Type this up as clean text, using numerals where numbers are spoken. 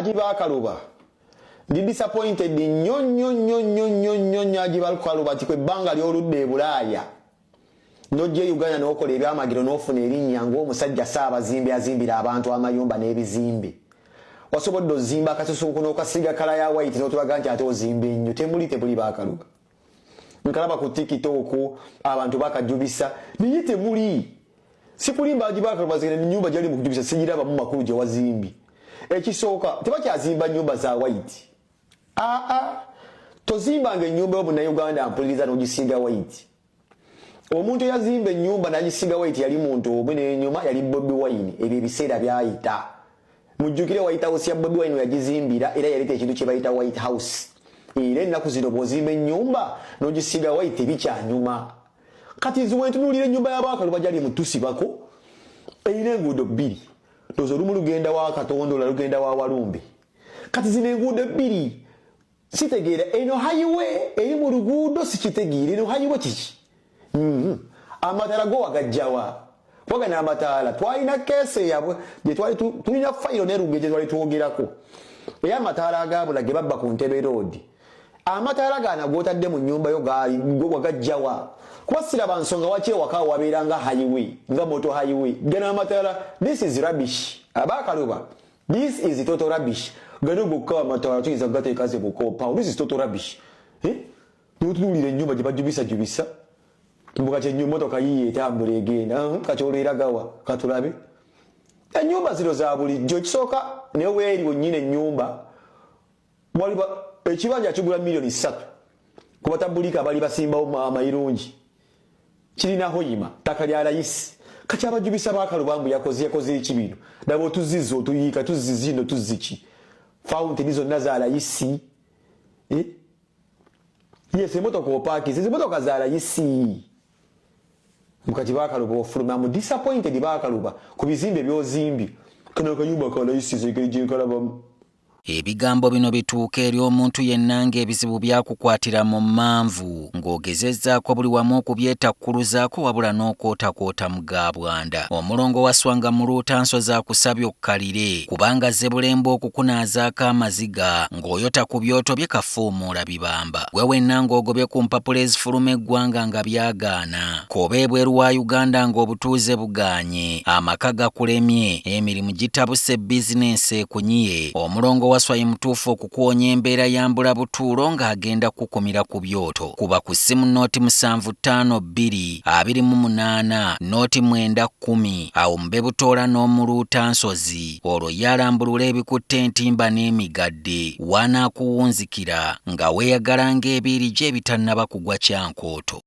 Ajiba Kaluba. Ndi disappointed nyo Ajiba Kaluba tikwe banga lyoludde Bulaya. Nojje Uganda n'okola ebyamagiro n'ofuna erinnya ng'omusajja Ssaabazimbi azimbira abantu amayumba n'ebizimbe. Wasobodde ozimba akasusuuku n'okasiga kala ya white n'otulaga nti ate ozimba ennyo temuli Bakaluba. Nkalaba ku TikTok abantu bakajubisa naye temuli. Sikulimba Ajiba Kaluba zigenda nnyumba gyali mu kujubisa sigiraba mu makulu gye wazimbi. Ekisooka tebakyazimba nnyumba za white. Tozimbanga ennyumba y'Omunnayuganda mpuliriza n'ogisiiga white. Omuntu yazimba ennyumba n'agisiiga white yali muntu omwe n'ennyuma yali Bobi Wine. Ebyo ebiseera byayita. Mujjukire White House ya Bobi Wine yagizimbira era yaleta ekintu kye bayita White House. Era ennaku zino bw'ozimba ennyumba n'ogisiiga white bikyanyuma. Kati nze bwentunuulira ennyumba y'Abakaluba gyali mutusibako erina enguudo bbiri. Ndowooza olumu lugenda wa Katonda olulala lugenda wa Walumbe. Kati zino enguudo bbiri sitegeera eno highway eri mu luguudo sikitegeera eno highway kiki? Amataala go wagajjawa. Wagana amataala twalina keese yabwe gye twali tulina fayiro n'erunge gye twali twogerako. Era amataala agaabula ge babba ku Ntebe Road. Amataala gana g'otadde mu nnyumba yo wagajjawa. Kuba siraba nsonga waki ewaka wabeera nga highway nga moto highway. Gana amataala this is rubbish. Abakaluba this is total rubbish. Gano gokka amataala tuyinza gateeka ze ku compound. This is total rubbish. N'otunuulira ennyumba gye bajubisa. Mbuga kye motoka yiye etambula egenda kakyolera gawa katulabe. Ennyumba zino za bulijjo ekisooka ne weeri wonnyina ennyumba waliba ekibanja kigula $3,000,000 ku batabulika bali basimbawo amayirungi kirina hoyima ttaka lya layisi kati abajubisa Bakaluba mbu yakoze ekibino nabo otuzizo otuyiika tuzizino tuziki fountain zonna za layisi yes emotoka opaakiza emotoka za layisi. Mukati Bakaluba ofuluma mu disappointed Bakaluba ku bizimbe byozimbi kana kayumba ka layisi zekeje kalabamu. Ebigambo bino bituuka eri omuntu yenna ng'ebizibu byakukwatira mu manvu ng'ogezezzaako buli wamu okubyetakkuluzaako wabula n'okootakoota mu gaabwanda. Omulongo wa Swanga mu Luutansozi akusabye okkalire kubanga Zebbulembe okukunaazaako amaziga ng'oyota ku byoto bye kafuumuula bibamba. Gwe wenna ng'ogobye ku mpapula ezifuluma eggwanga nga byagaana. Koba ebweru wa Uganda ng'obutuuze bugaanye. Amaka gakulemye, emirimu gitabuse bizinensi ekunyiye. Omulongo waswaye mutuufu okukuwonya embeera yambula butuulo ng'agenda kukumira ku byoto. Kuba ku ssimu nooti 752228 nooti 910 awo mube butoola n'omu Luutansozi olwo yalambulula ebikutte entimba n'emigadde wanaakuwunzikira nga weeyagala ng'ebiiri gye ebitannaba kugwa Kyankooto.